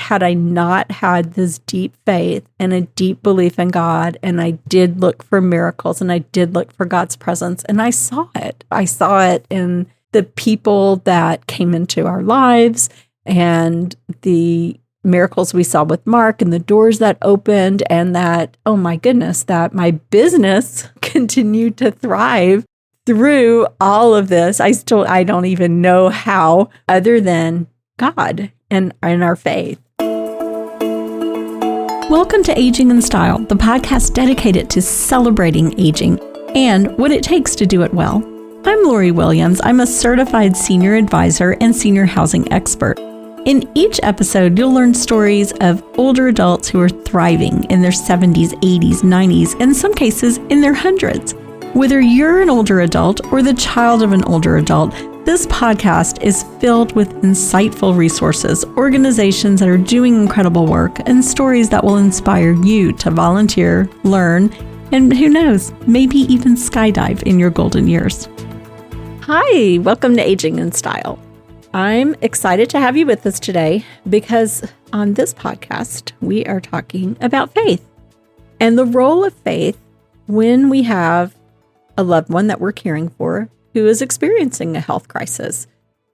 had I not had this deep faith and a deep belief in God, and I did look for miracles and I did look for God's presence, and I saw it. I saw it in the people that came into our lives and the miracles we saw with Mark and the doors that opened, and that, oh my goodness, that my business continued to thrive through all of this. I don't even know how, other than God and our faith. Welcome to Aging in Style, the podcast dedicated to celebrating aging and what it takes to do it well. I'm Lori Williams. I'm a certified senior advisor and senior housing expert. In each episode, you'll learn stories of older adults who are thriving in their 70s, 80s, 90s, and in some cases in their hundreds. Whether you're an older adult or the child of an older adult, this podcast is filled with insightful resources, organizations that are doing incredible work, and stories that will inspire you to volunteer, learn, and who knows, maybe even skydive in your golden years. Hi, welcome to Aging in Style. I'm excited to have you with us today because on this podcast, we are talking about faith and the role of faith when we have a loved one that we're caring for who is experiencing a health crisis.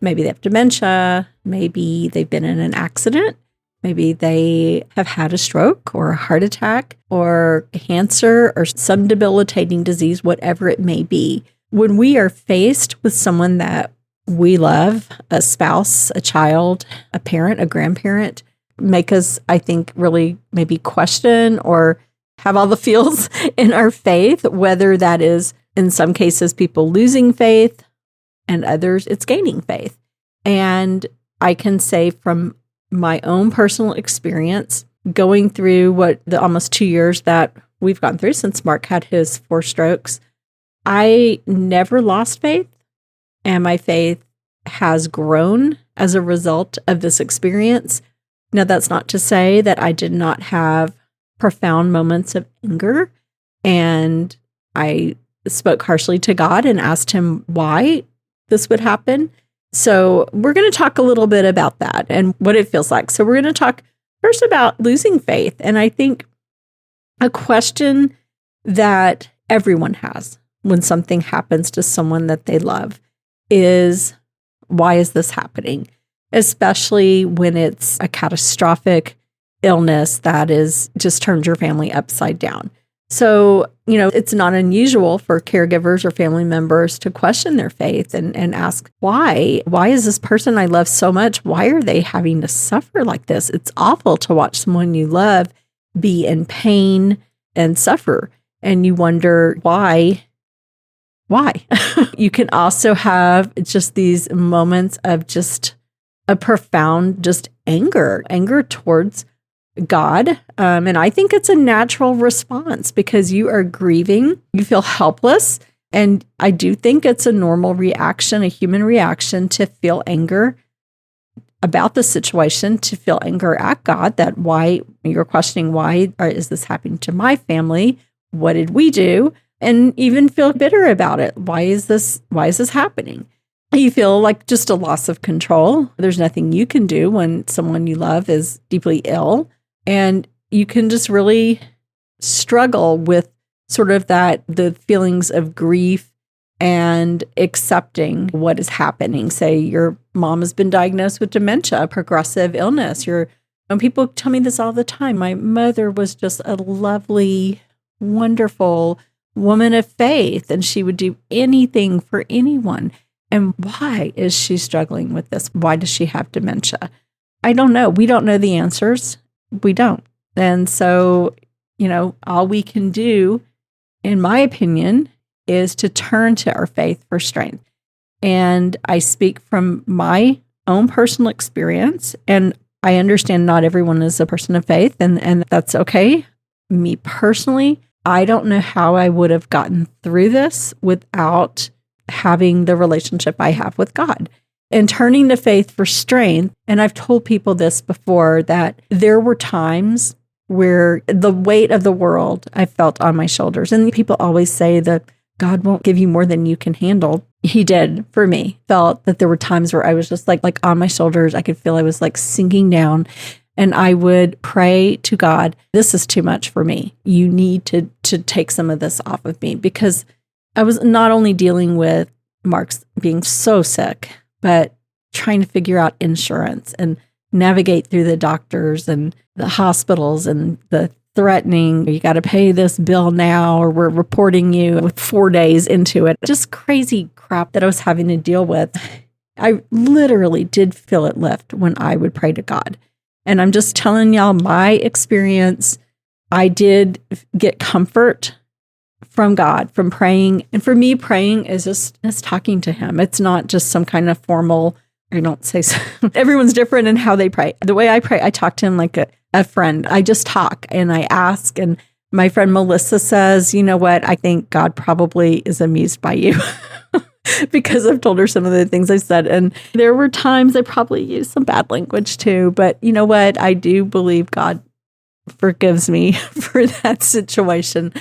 Maybe they have dementia, maybe they've been in an accident, maybe they have had a stroke or a heart attack or cancer or some debilitating disease, whatever it may be. When we are faced with someone that we love, a spouse, a child, a parent, a grandparent, make us, I think, really maybe question or have all the feels in our faith, whether that is in some cases people losing faith and others it's gaining faith. And I can say from my own personal experience, going through the almost 2 years that we've gone through since Mark had his 4 strokes, I never lost faith. And my faith has grown as a result of this experience. Now, that's not to say that I did not have profound moments of anger, and I spoke harshly to God and asked him why this would happen. So we're going to talk a little bit about that and what it feels like. So we're going to talk first about losing faith. And I think a question that everyone has when something happens to someone that they love is, why is this happening? Especially when it's a catastrophic illness that is just turns your family upside down. So, it's not unusual for caregivers or family members to question their faith and ask, why? Why is this person I love so much? Why are they having to suffer like this? It's awful to watch someone you love be in pain and suffer. And you wonder, why? You can also have just these moments of just a profound just anger towards God. And I think it's a natural response because you are grieving, you feel helpless. And I do think it's a normal reaction, a human reaction to feel anger about the situation, to feel anger at God, that why you're questioning, why is this happening to my family? What did we do? And even feel bitter about it. Why is this happening? You feel like just a loss of control. There's nothing you can do when someone you love is deeply ill. And you can just really struggle with sort of the feelings of grief and accepting what is happening. Say your mom has been diagnosed with dementia, a progressive illness. And people tell me this all the time. My mother was just a lovely, wonderful woman of faith, and she would do anything for anyone. And why is she struggling with this? Why does she have dementia? I don't know. We don't know the answers. We don't. And so, all we can do, in my opinion, is to turn to our faith for strength. And I speak from my own personal experience, and I understand not everyone is a person of faith, and that's okay. Me personally, I don't know how I would have gotten through this without having the relationship I have with God and turning to faith for strength. And I've told people this before, that there were times where the weight of the world I felt on my shoulders. And people always say that God won't give you more than you can handle. He did for me. Felt that there were times where I was just like on my shoulders. I could feel I was like sinking down. And I would pray to God, this is too much for me. You need to take some of this off of me, because I was not only dealing with Mark's being so sick, but trying to figure out insurance and navigate through the doctors and the hospitals and the threatening, you got to pay this bill now or we're reporting you with 4 days into it. Just crazy crap that I was having to deal with. I literally did feel it lift when I would pray to God. And I'm just telling y'all my experience. I did get comfort from God, from praying. And for me, praying is just talking to him. It's not just some kind of formal, I don't say so. Everyone's different in how they pray. The way I pray, I talk to him like a friend. I just talk and I ask. And my friend Melissa says, you know what? I think God probably is amused by you because I've told her some of the things I said. And there were times I probably used some bad language too. But you know what? I do believe God forgives me for that situation.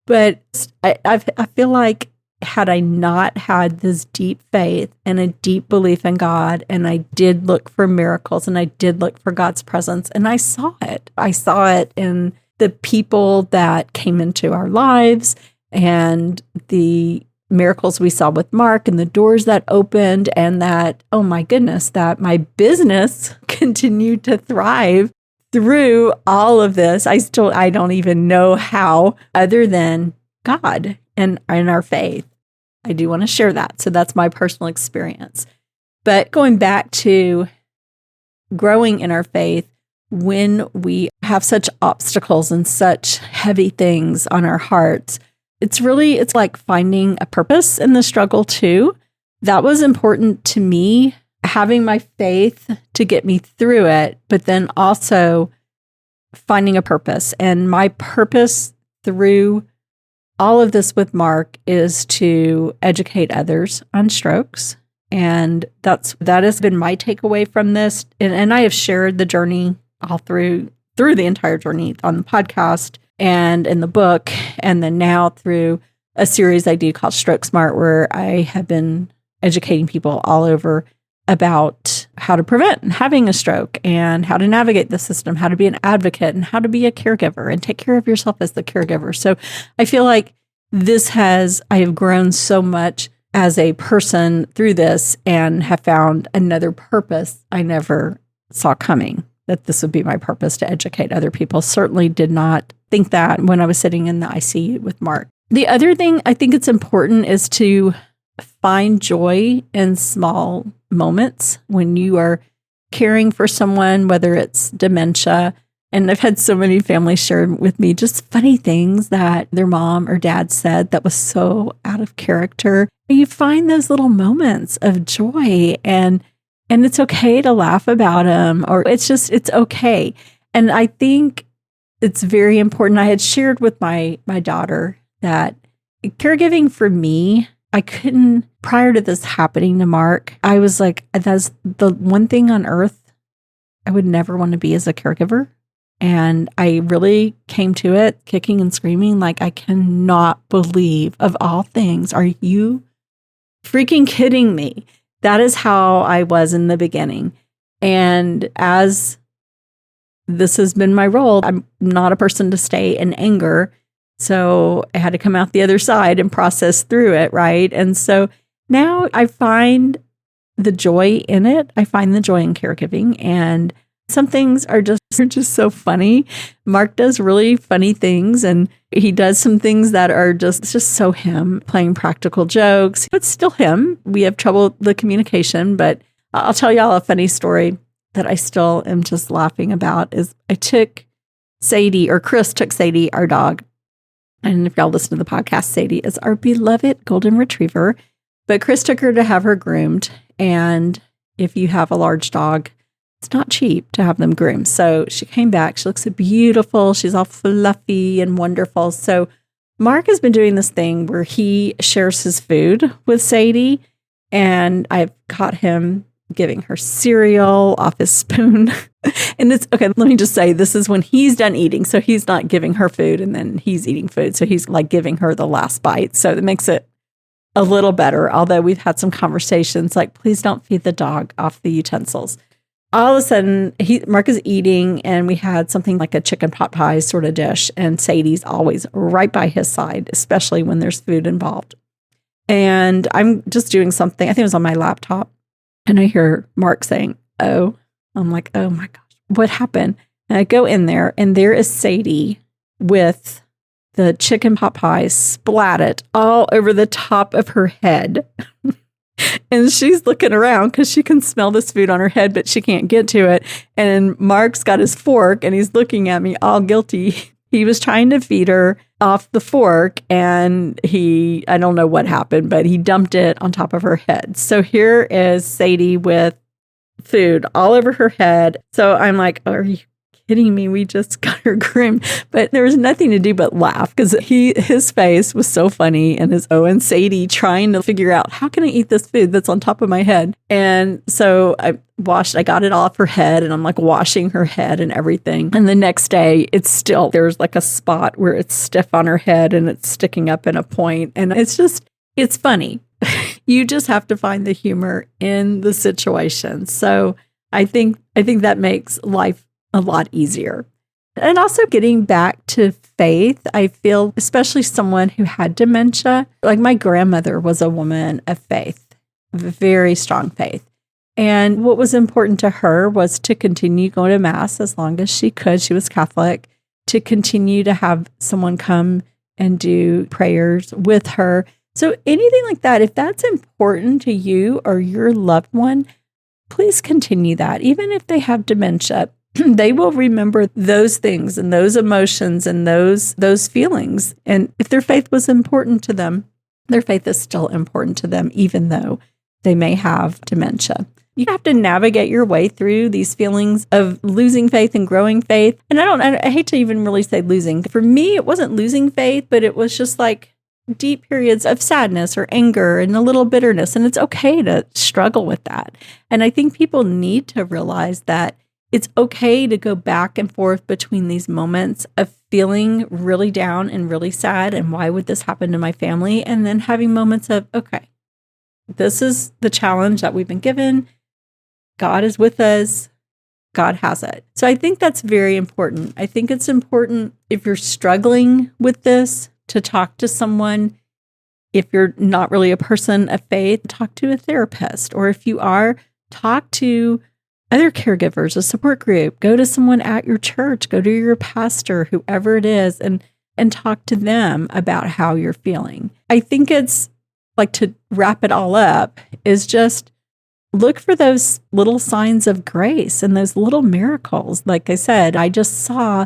But I feel like had I not had this deep faith and a deep belief in God, and I did look for miracles and I did look for God's presence, and I saw it. I saw it in the people that came into our lives and the miracles we saw with Mark and the doors that opened, and that, oh my goodness, that my business continued to thrive through all of this. I don't even know how, other than God and our faith. I do want to share that. So that's my personal experience. But going back to growing in our faith, when we have such obstacles and such heavy things on our hearts, it's like finding a purpose in the struggle too. That was important to me, having my faith to get me through it, but then also finding a purpose. And my purpose through all of this with Mark is to educate others on strokes. And that has been my takeaway from this. And I have shared the journey all through the entire journey on the podcast and in the book. And then now through a series I do called Stroke Smart, where I have been educating people all over about how to prevent having a stroke and how to navigate the system, how to be an advocate and how to be a caregiver and take care of yourself as the caregiver. So I feel like I have grown so much as a person through this and have found another purpose I never saw coming, that this would be my purpose to educate other people. Certainly did not think that when I was sitting in the ICU with Mark. The other thing I think it's important is to find joy in small moments when you are caring for someone, whether it's dementia. And I've had so many families share with me just funny things that their mom or dad said that was so out of character. You find those little moments of joy, and it's okay to laugh about them, or it's okay. And I think it's very important. I had shared with my daughter that caregiving for me, I couldn't, prior to this happening to Mark, I was like, that's the one thing on earth I would never want to be as a caregiver. And I really came to it kicking and screaming, like, I cannot believe, of all things, are you freaking kidding me? That is how I was in the beginning. And as this has been my role, I'm not a person to stay in anger. So I had to come out the other side and process through it, right? And so now I find the joy in it. I find the joy in caregiving. And some things are just so funny. Mark does really funny things, and he does some things that are just so him, playing practical jokes. But still him. We have trouble with the communication, but I'll tell y'all a funny story that I still am just laughing about. Is I took Sadie, or Chris took Sadie, our dog. And if y'all listen to the podcast, Sadie is our beloved golden retriever. But Chris took her to have her groomed. And if you have a large dog, it's not cheap to have them groomed. So she came back. She looks beautiful. She's all fluffy and wonderful. So Mark has been doing this thing where he shares his food with Sadie. And I've caught him giving her cereal off his spoon. And it's okay. Let me just say, this is when he's done eating. So he's not giving her food and then he's eating food. So he's like giving her the last bite. So it makes it a little better. Although we've had some conversations like, please don't feed the dog off the utensils. all of a sudden, Mark is eating, and we had something like a chicken pot pie sort of dish, and Sadie's always right by his side, especially when there's food involved. And I'm just doing something, I think it was on my laptop, and I hear Mark saying, "Oh." I'm like, "Oh my gosh, what happened?" And I go in there, and there is Sadie with the chicken pot pie splatted all over the top of her head. And she's looking around because she can smell this food on her head, but she can't get to it. And Mark's got his fork, and he's looking at me all guilty. He was trying to feed her off the fork, and I don't know what happened, but he dumped it on top of her head. So here is Sadie with food all over her head. So I'm like, "Are you kidding me? We just got her groomed." But there was nothing to do but laugh because his face was so funny, and and Sadie trying to figure out, how can I eat this food that's on top of my head? And so I got it off her head, and I'm like washing her head and everything. And the next day, there's like a spot where it's stiff on her head and it's sticking up in a point. And it's funny. You just have to find the humor in the situation. So I think that makes life a lot easier. And also getting back to faith, I feel, especially someone who had dementia, like my grandmother was a woman of faith, very strong faith. And what was important to her was to continue going to Mass as long as she could. She was Catholic, to continue to have someone come and do prayers with her. So anything like that, if that's important to you or your loved one, please continue that. Even if they have dementia, they will remember those things and those emotions and those feelings. And if their faith was important to them, their faith is still important to them, even though they may have dementia. You have to navigate your way through these feelings of losing faith and growing faith. And I hate to even really say losing. For me, it wasn't losing faith, but it was just like deep periods of sadness or anger and a little bitterness. And it's okay to struggle with that. And I think people need to realize that it's okay to go back and forth between these moments of feeling really down and really sad. And why would this happen to my family? And then having moments of, okay, this is the challenge that we've been given. God is with us. God has it. So I think that's very important. I think it's important if you're struggling with this to talk to someone. If you're not really a person of faith, talk to a therapist. Or if you are, talk to other caregivers, a support group. Go to someone at your church. Go to your pastor, whoever it is, and talk to them about how you're feeling. I think it's like, to wrap it all up, is just look for those little signs of grace and those little miracles. Like I said, I just saw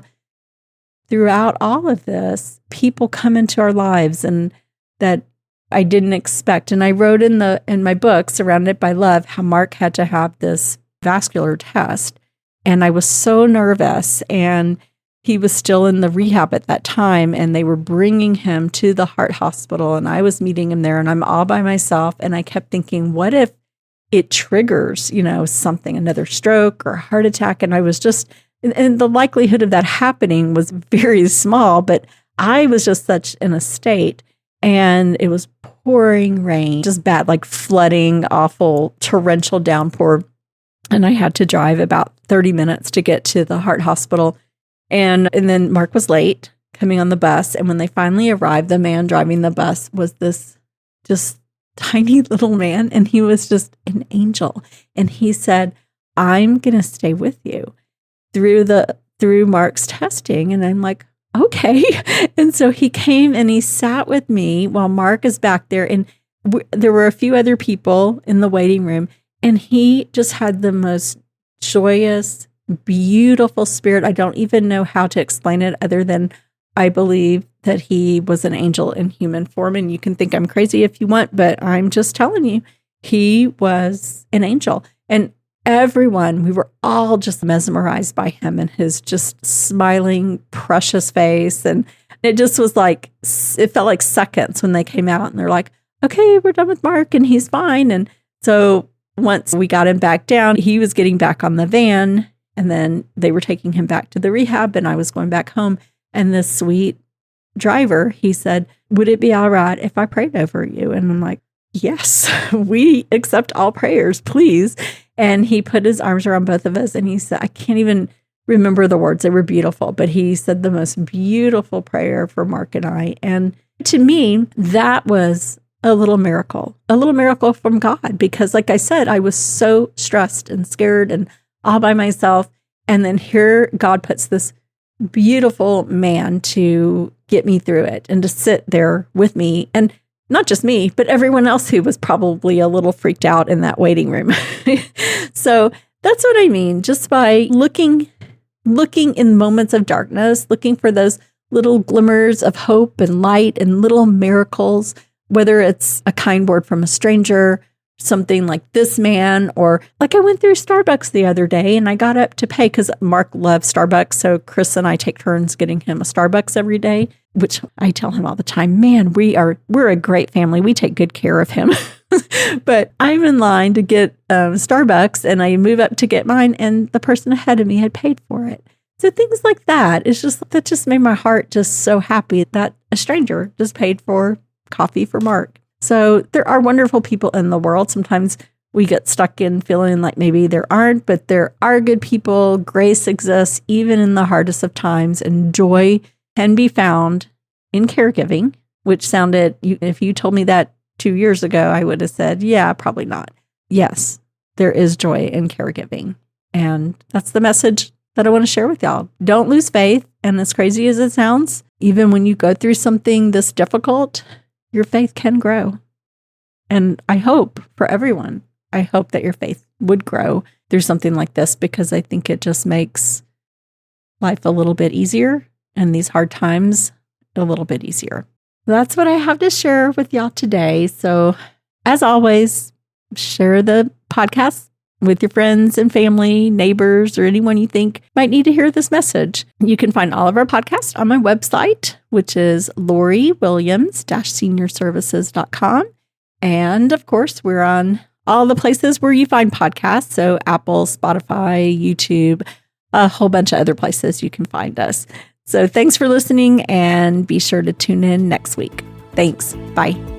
throughout all of this, people come into our lives and that I didn't expect. And I wrote in my book, Surrounded by Love, how Mark had to have this vascular test. And I was so nervous, and he was still in the rehab at that time, and they were bringing him to the heart hospital, and I was meeting him there, and I'm all by myself. And I kept thinking, what if it triggers, something, another stroke or heart attack? And I was just, and the likelihood of that happening was very small, but I was just such in a state, and it was pouring rain, just bad, like flooding, awful torrential downpour. And I had to drive about 30 minutes to get to the heart hospital. And then Mark was late coming on the bus. And when they finally arrived, the man driving the bus was this just tiny little man. And he was just an angel. And he said, "I'm going to stay with you through Mark's testing." And I'm like, okay. And so he came and he sat with me while Mark is back there. And there were a few other people in the waiting room. And he just had the most joyous, beautiful spirit. I don't even know how to explain it other than I believe that he was an angel in human form. And you can think I'm crazy if you want, but I'm just telling you, he was an angel. And we were all just mesmerized by him and his just smiling, precious face. And it just was like, it felt like seconds when they came out and they're like, okay, we're done with Mark and he's fine. And so once we got him back down, he was getting back on the van, and then they were taking him back to the rehab, and I was going back home. And this sweet driver, he said, "Would it be all right if I prayed over you?" And I'm like, yes, we accept all prayers, please. And he put his arms around both of us and he said, I can't even remember the words. They were beautiful, but he said the most beautiful prayer for Mark and I. And to me, that was a little miracle from God, because like I said, I was so stressed and scared and all by myself. And then here God puts this beautiful man to get me through it and to sit there with me. And not just me, but everyone else who was probably a little freaked out in that waiting room. So that's what I mean. Just by looking in moments of darkness, looking for those little glimmers of hope and light and little miracles, whether it's a kind word from a stranger, something like this man, or like I went through Starbucks the other day and I got up to pay because Mark loves Starbucks. So Chris and I take turns getting him a Starbucks every day, which I tell him all the time, man, we're a great family. We take good care of him. But I'm in line to get Starbucks and I move up to get mine and the person ahead of me had paid for it. So things like that, that just made my heart just so happy that a stranger just paid for coffee for Mark. So there are wonderful people in the world. Sometimes we get stuck in feeling like maybe there aren't, but there are good people. Grace exists even in the hardest of times, and joy can be found in caregiving, which sounded, if you told me that 2 years ago, I would have said, yeah, probably not. Yes, there is joy in caregiving. And that's the message that I want to share with y'all. Don't lose faith. And as crazy as it sounds, even when you go through something this difficult, your faith can grow. And I hope for everyone, I hope that your faith would grow through something like this, because I think it just makes life a little bit easier and these hard times a little bit easier. That's what I have to share with y'all today. So as always, share the podcast with your friends and family, neighbors, or anyone you think might need to hear this message. You can find all of our podcasts on my website, which is LoriWilliams-seniorservices.com. And of course, we're on all the places where you find podcasts. So Apple, Spotify, YouTube, a whole bunch of other places you can find us. So thanks for listening and be sure to tune in next week. Thanks. Bye.